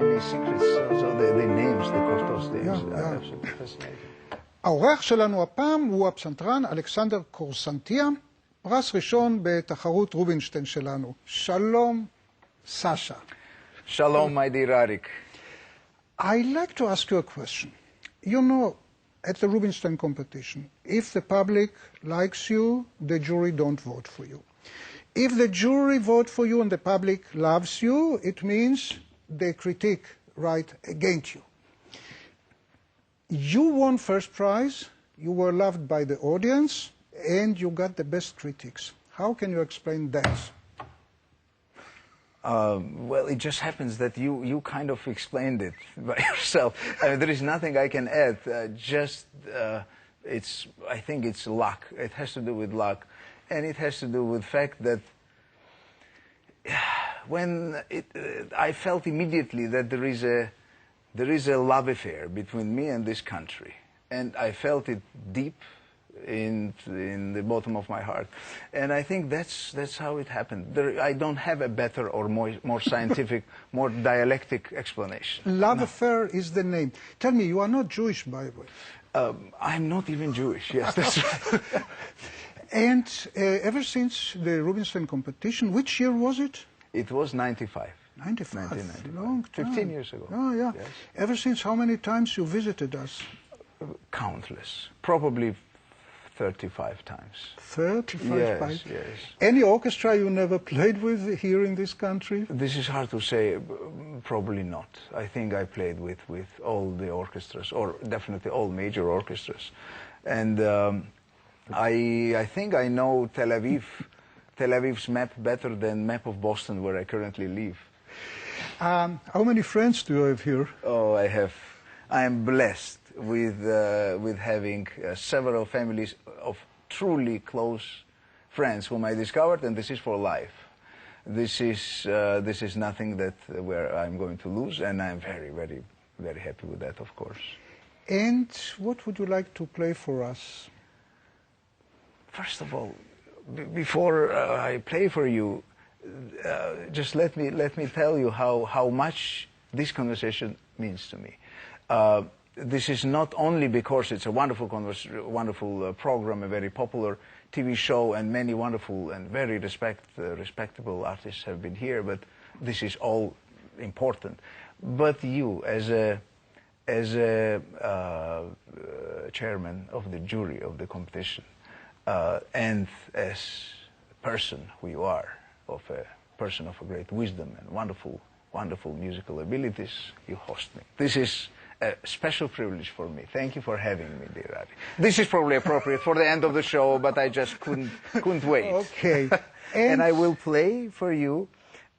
tiny secrets, so the names, the Kostos names, Yeah, are yeah. absolutely fascinating. האורח שלנו הפעם הוא הפסנתרן אלכסנדר קורסנטיה, פרס ראשון בתחרות רובינשטיין שלנו. שלום, סשה. Shalom, my dear Arik. I'd like to ask you a question. You know, at the Rubinstein competition, if the public likes you, the jury don't vote for you. If the jury vote for you and the public loves you, it means the critique right against you. You won first prize, you were loved by the audience, and you got the best critics. How can you explain that? Well, it just happens that you kind of explained it by yourself. I mean, there is nothing I can add. I think it's luck. It has to do with luck, and it has to do with the fact that I felt immediately that there is a love affair between me and this country, and I felt it deep in the bottom of my heart, and I think that's how it happened. I don't have a better or more scientific, more dialectic explanation. Love affair is the name. Tell me, you are not Jewish, by the way. I'm not even Jewish. Yes, that's right. And ever since the Rubinstein competition, which year was it? It was 95. 95. 1995. Long time. 15 years ago. Oh, yeah. Yes. Ever since, how many times you visited us? Countless. Probably 35 times. 35 Yes, times? yes. Any orchestra you never played with here in this country? This is hard to say. Probably not. I think I played with all the orchestras, or definitely all major orchestras. And I think I know Tel Aviv's map better than map of Boston, where I currently live. How many friends do you have here? Oh, I am blessed with having several families of truly close friends whom I discovered, and this is for life. This is nothing where I'm going to lose, and I'm very, very, very happy with that, of course. And what would you like to play for us? First of all, before I play for you, just let me tell you how much this conversation means to me. This is not only because it's a wonderful program, a very popular TV show, and many wonderful and very respectable artists have been here, but this is all important. But you, as a chairman of the jury of the competition, and as a person who you are, of a person of a great wisdom and wonderful musical abilities, you host me. This is a special privilege for me. Thank you for having me, dear Arie. This is probably appropriate for the end of the show, but I just couldn't wait. Okay. And I will play for you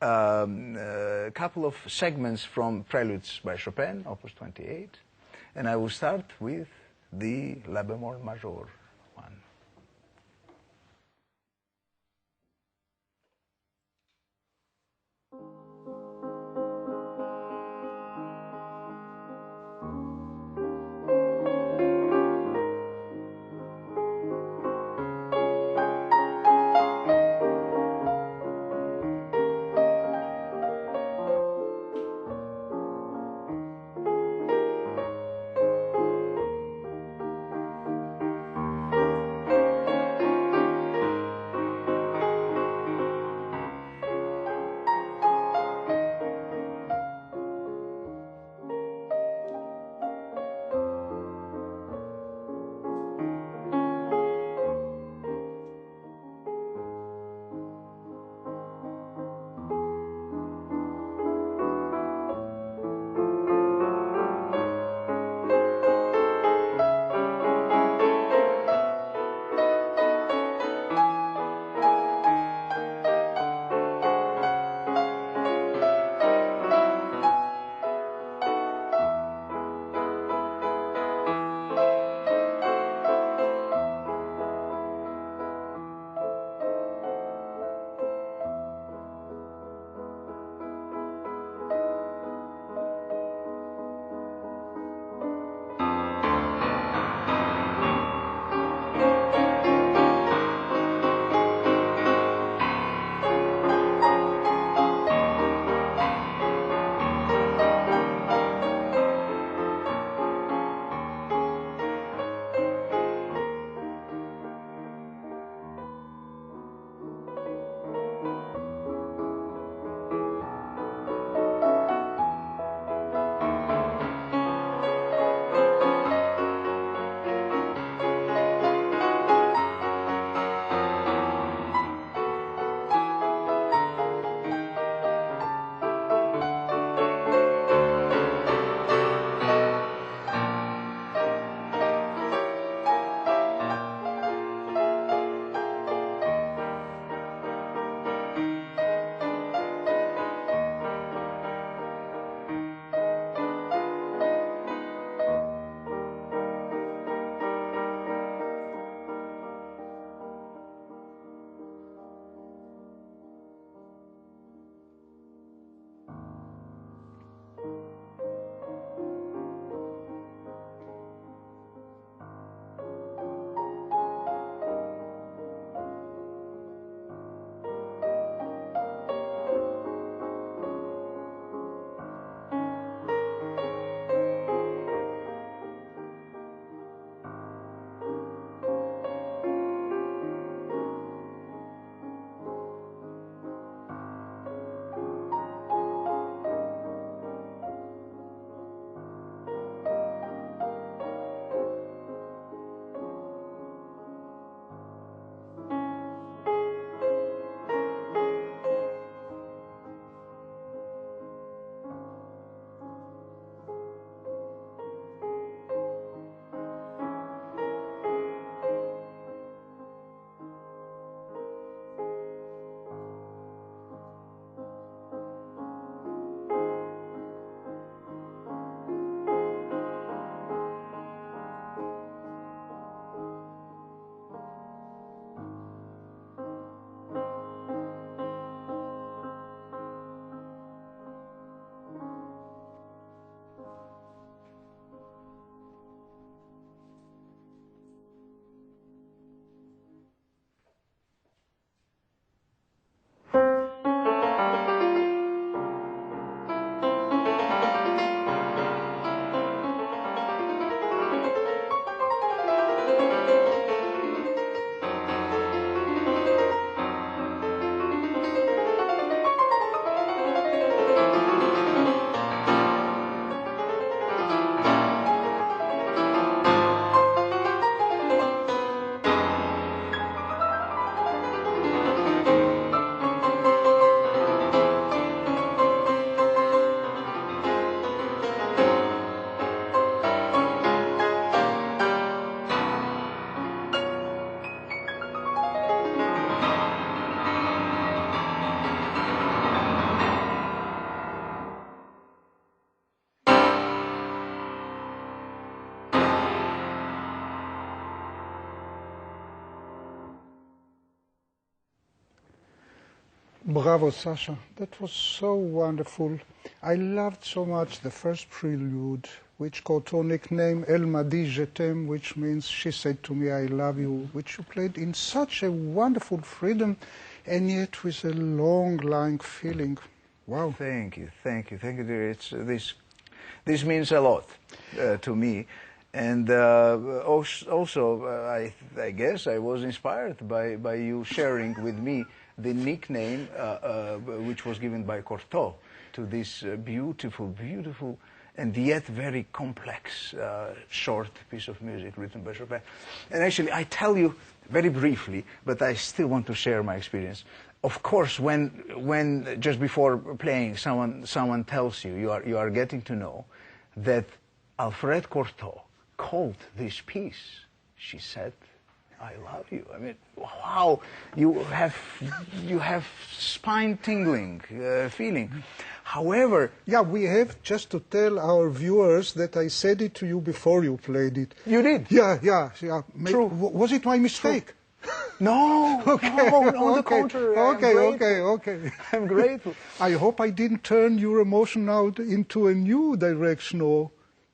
a couple of segments from preludes by Chopin, Opus 28, and I will start with the La Bémol Major one. Bravo, Sasha. That was so wonderful. I loved so much the first prelude, which Cortot nicknamed Elle m'a dit je t'aime, which means she said to me, I love you, which you played in such a wonderful freedom and yet with a long-lying feeling. Wow. Thank you, dear. This means a lot to me. And also, I guess I was inspired by you sharing with me the nickname which was given by Cortot to this beautiful, and yet very complex short piece of music written by Chopin. And actually, I tell you very briefly, but I still want to share my experience. Of course, when just before playing, someone tells you you are getting to know that Alfred Cortot called this piece, she said, I love you. I mean, wow, you have spine-tingling feeling. However... Yeah, we have just to tell our viewers that I said it to you before you played it. You did? Yeah. True. Was it my mistake? True. No, okay. No, on the contrary. Okay. I'm grateful. I hope I didn't turn your emotion out into a new direction, or...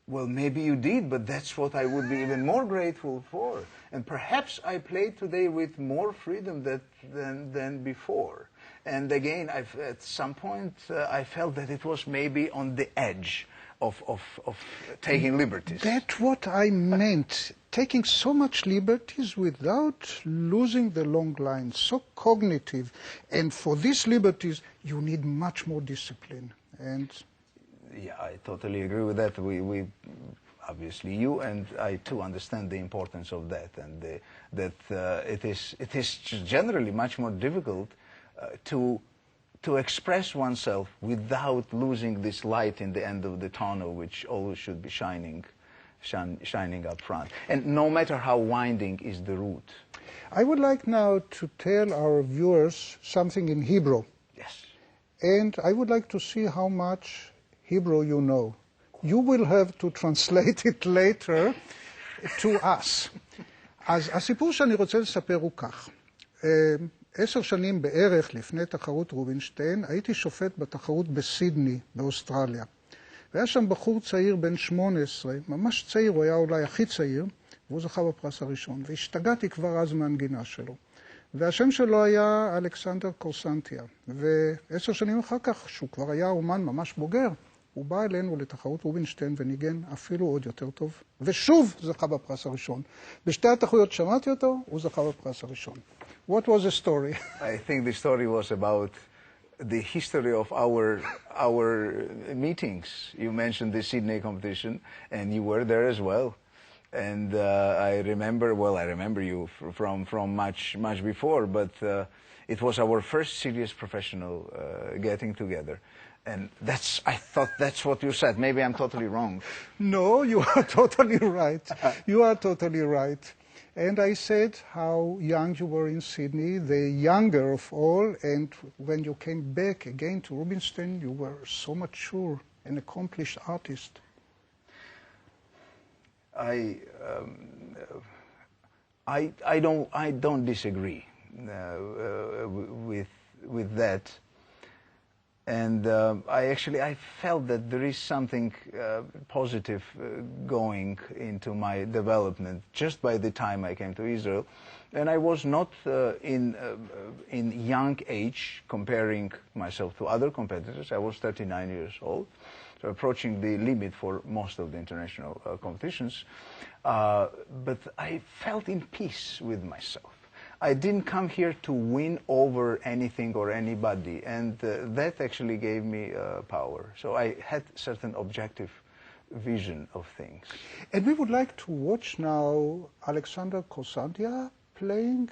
Well, maybe you did, but that's what I would be even more grateful for. And perhaps I played today with more freedom than before. And again, at some point, I felt that it was maybe on the edge of taking liberties. That's what I meant. Taking so much liberties without losing the long line, so cognitive. And for these liberties, you need much more discipline. And yeah, I totally agree with that. We obviously, you and I too understand the importance of that, and it is generally much more difficult to express oneself without losing this light in the end of the tunnel, which always should be shining up front. And no matter how winding is the route. I would like now to tell our viewers something in Hebrew. Yes. And I would like to see how much Hebrew you know. You will have to translate it later to us. אז הסיפור שאני רוצה לספר הוא כך. 10 שנים בערך לפני תחרות רובינשטיין, הייתי שופט בתחרות בסידני, באוסטרליה. והיה שם בחור צעיר בן 18, ממש צעיר, הוא היה אולי הכי צעיר, והוא זכה בפרס הראשון. והשתגעתי כבר אז מהנגינה שלו. והשם שלו היה אלכסנדר קורסנטיה. ו10 שנים אחר כך, שהוא כבר היה אומן ממש בוגר, הוא בא אלינו לתחרות רובינשטיין וניגן אפילו עוד יותר טוב, ושוב זכה בפרס הראשון. בשתי התחרויות שמעתי אותו, הוא זכה בפרס הראשון. What was the story? I think the story was about the history of our meetings. You mentioned the Sydney competition, and you were there as well. And I remember you from much before, but it was our first serious professional getting together. And I thought that's what you said. Maybe I'm totally wrong. No, you are totally right. You are totally right. And I said how young you were in Sydney, the younger of all, and when you came back again to Rubinstein, you were so mature, an accomplished artist. I don't disagree with that. And I felt that there is something positive going into my development just by the time I came to Israel. And I was not in young age comparing myself to other competitors. I was 39 years old, so approaching the limit for most of the international competitions. But I felt in peace with myself. I didn't come here to win over anything or anybody, and that actually gave me power. So I had certain objective vision of things. And we would like to watch now Alexander Korsantia playing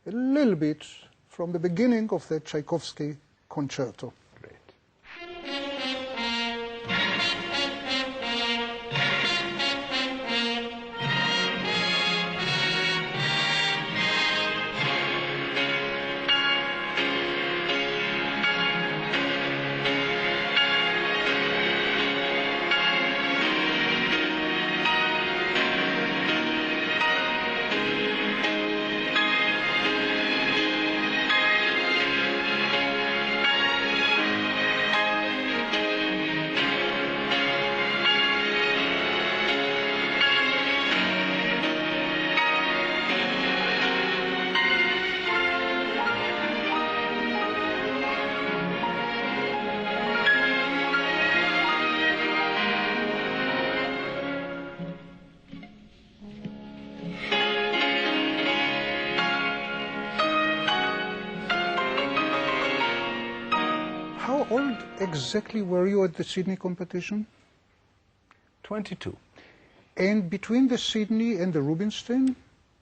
a little bit from the beginning of the Tchaikovsky concerto. How old exactly were you at the Sydney competition? 22. And between the Sydney and the Rubinstein,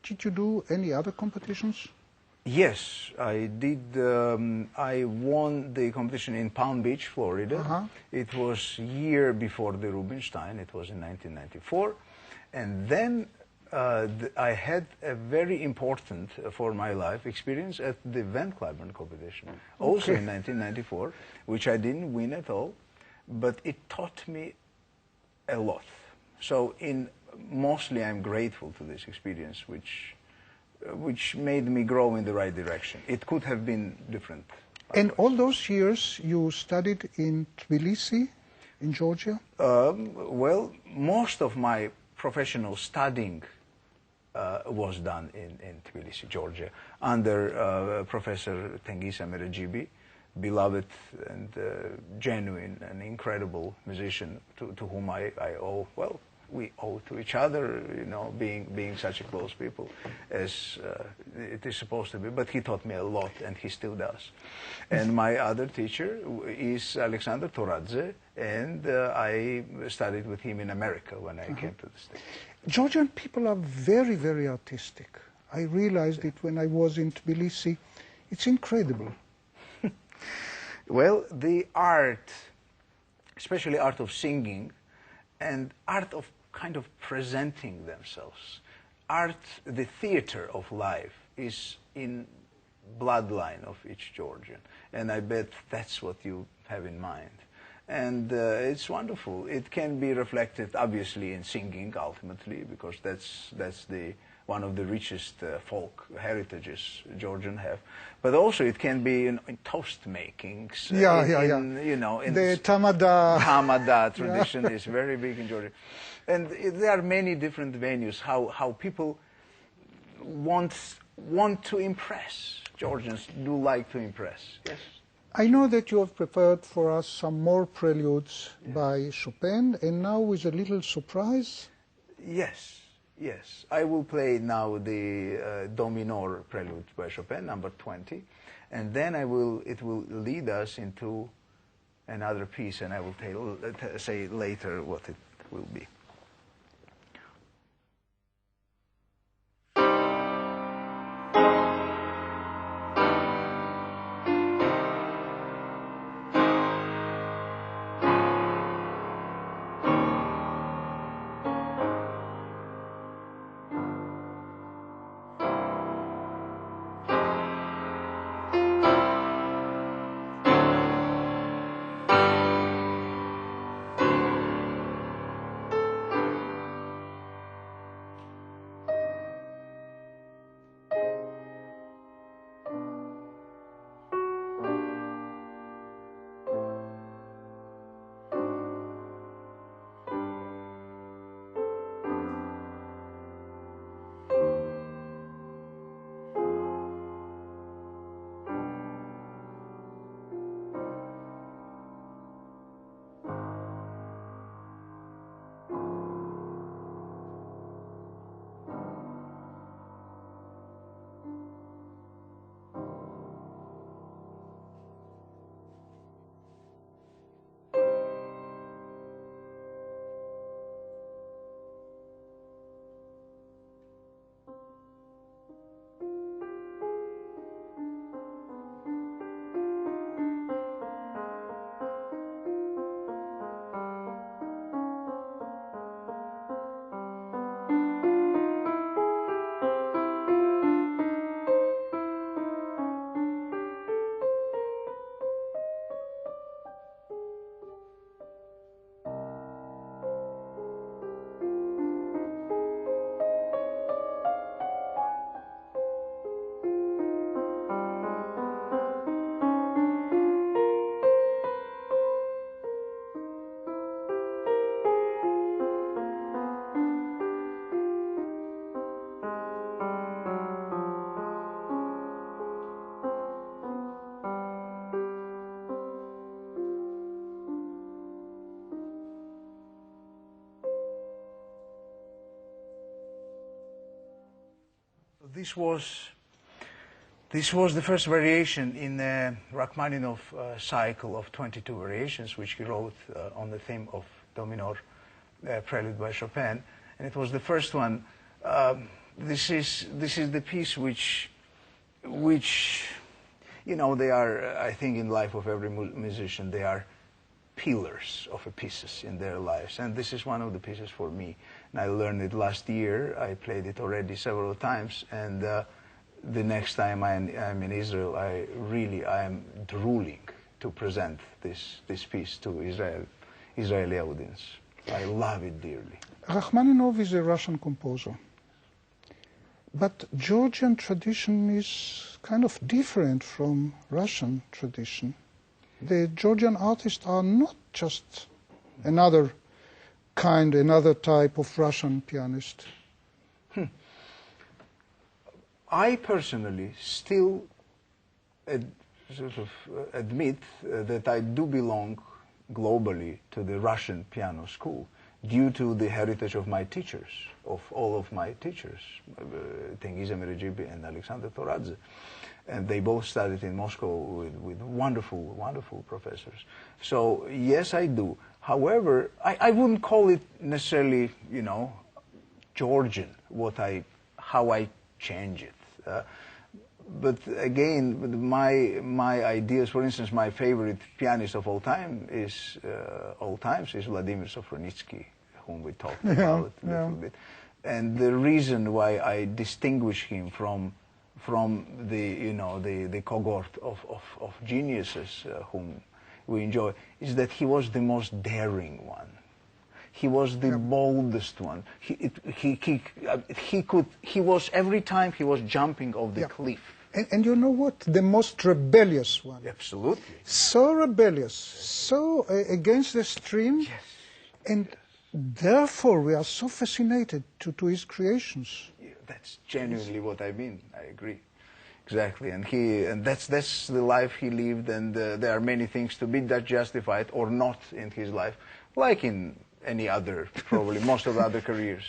did you do any other competitions? Yes, I did. I won the competition in Palm Beach, Florida. It was a year before the Rubinstein. It was in 1994. And then I had a very important for my life experience at the Van Cliburn competition, also in 1994, which I didn't win at all, but it taught me a lot. So mostly I'm grateful to this experience, which made me grow in the right direction. It could have been different. And all those years you studied in Tbilisi, in Georgia? Well, most of my professional studying was done in Tbilisi, Georgia, under Professor Tengiz Amiragibi, beloved and genuine and incredible musician to whom I owe, well, we owe to each other, you know, being such a close people as it is supposed to be. But he taught me a lot, and he still does. And my other teacher is Alexander Toradze, and I studied with him in America when I came to the States. Georgian people are very, very artistic. I realized it when I was in Tbilisi. It's incredible. Well, the art, especially art of singing, and art of kind of presenting themselves, art, the theater of life, is in bloodline of each Georgian. And I bet that's what you have in mind. And it's wonderful. It can be reflected, obviously, in singing, ultimately, because that's one of the richest folk heritages Georgian have. But also it can be in toast makings. You know, in the tamada. Tamada tradition is very big in Georgia. And there are many different venues how people want to impress. Georgians do like to impress. Yes. I know that you have prepared for us some more preludes by Chopin, and now with a little surprise. Yes. Yes, I will play now the Do minor prelude by Chopin, number 20, and then it will lead us into another piece, and I will say later what it will be. This was This was the first variation in the Rachmaninoff cycle of 22 variations, which he wrote on the theme of Do minor, prelude by Chopin, and it was the first one. This is the piece which you know, they are, I think, in the life of every musician, they are pillars of pieces in their lives, and this is one of the pieces for me. And I learned it last year. I played it already several times, and the next time I'm in Israel, I am drooling to present this piece to Israeli audience. I love it dearly. Rachmaninoff is a Russian composer, but Georgian tradition is kind of different from Russian tradition. The Georgian artists are not just another type of Russian pianist. I personally still admit that I do belong globally to the Russian piano school due to the heritage of my teachers, of all of my teachers, Tengiz Emerejibi and Alexander Toradze. And they both studied in Moscow with wonderful, wonderful professors. So, yes, I do. However, I wouldn't call it necessarily, you know, Georgian, how I change it. But again, my ideas, for instance, my favorite pianist of all times is Vladimir Sofronitsky, whom we talked about a little bit. And the reason why I distinguish him from the cohort of geniuses whom we enjoy is that he was the most daring one. He was the boldest one. He was, every time he was jumping off the cliff. And you know what? The most rebellious one. Absolutely. So rebellious, so against the stream. Yes. And therefore we are so fascinated to his creations. That's genuinely what I mean. I agree. Exactly. And that's the life he lived, and there are many things to be that justified or not in his life, like in any other, probably most of the other careers.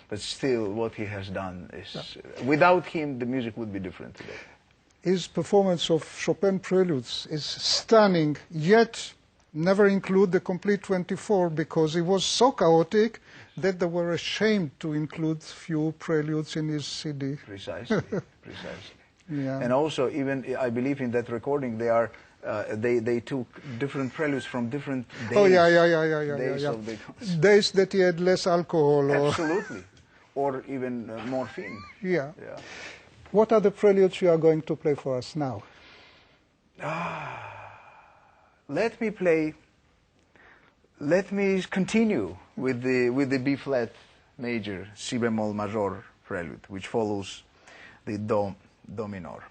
But still, what he has done is, without him, the music would be different today. His performance of Chopin preludes is stunning, yet never include the complete 24 because it was so chaotic that they were ashamed to include few preludes in his CD. Precisely, precisely. Yeah. And also, even I believe in that recording, they took different preludes from different days. Oh yeah. Days that he had less alcohol. Absolutely, or even morphine. Yeah. What are the preludes you are going to play for us now? Let me continue with the B flat major, Si bemol major prelude, which follows the Do minor.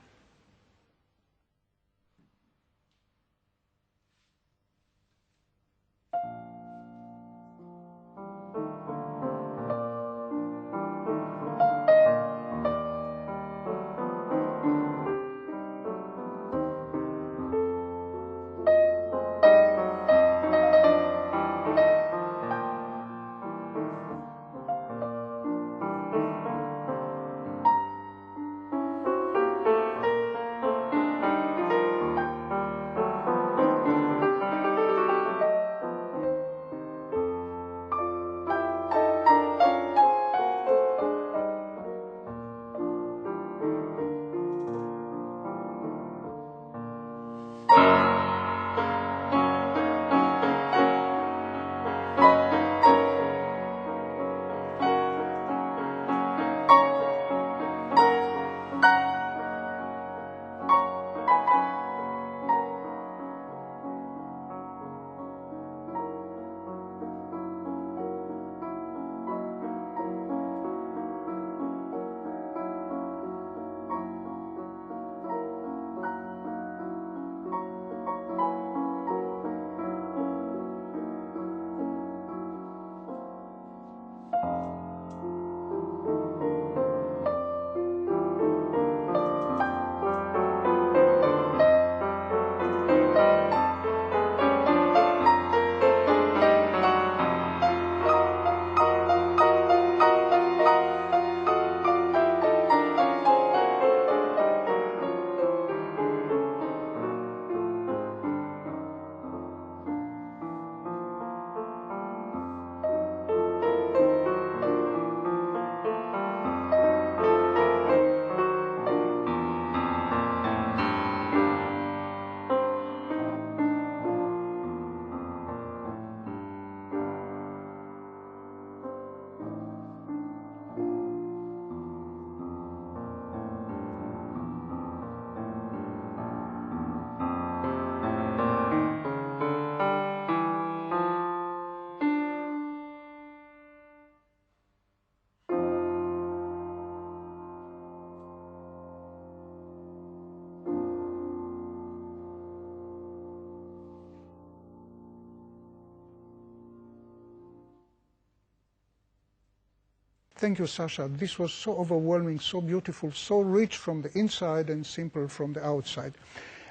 Thank you, Sasha. This was so overwhelming, so beautiful, so rich from the inside and simple from the outside.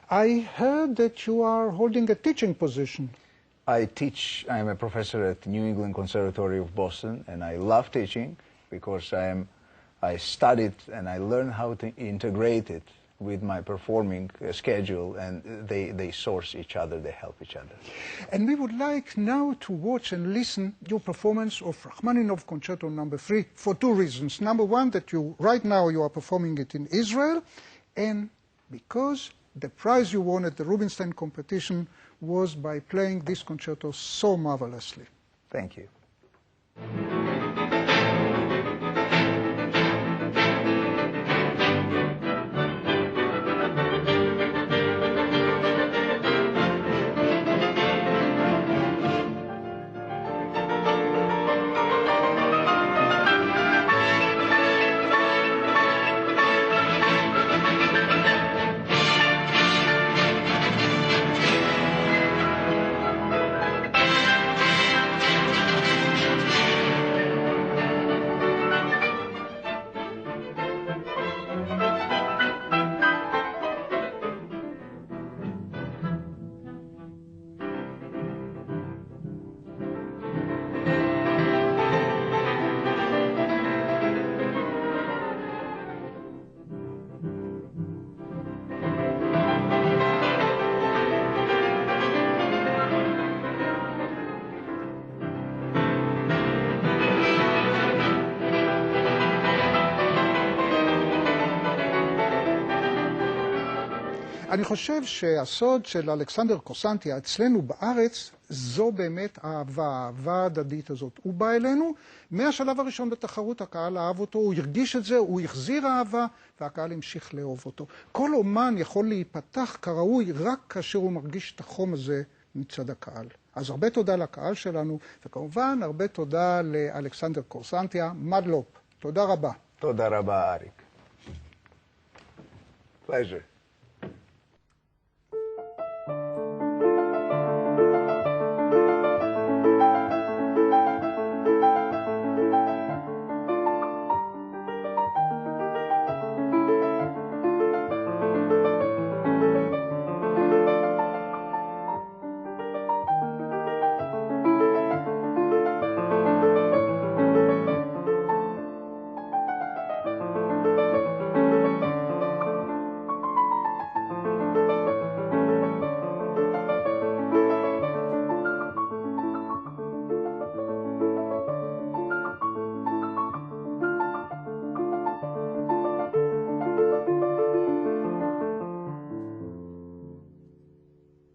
I heard that you are holding a teaching position. I teach, I'm a professor at New England Conservatory of Boston, and I love teaching because I studied and I learned how to integrate it with my performing schedule, and they source each other, they help each other. And we would like now to watch and listen your performance of Rachmaninoff Concerto No. 3 for two reasons. Number one, that right now you are performing it in Israel, and because the prize you won at the Rubinstein competition was by playing this concerto so marvelously. Thank you. אני חושב שהסוד של אלכסנדר קורסנטיה אצלנו בארץ זו באמת האהבה ההדדית הזאת. הוא בא אלינו מהשלב הראשון בתחרות, הקהל אהב אותו, הוא הרגיש את זה, הוא החזיר אהבה והקהל המשיך לאהוב אותו. כל אומן יכול להיפתח כראוי רק כאשר הוא מרגיש את החום הזה מצד הקהל. אז הרבה תודה לקהל שלנו, וכמובן הרבה תודה לאלכסנדר קורסנטיה. מדלופ. תודה רבה. תודה רבה, אריק. Pleasure.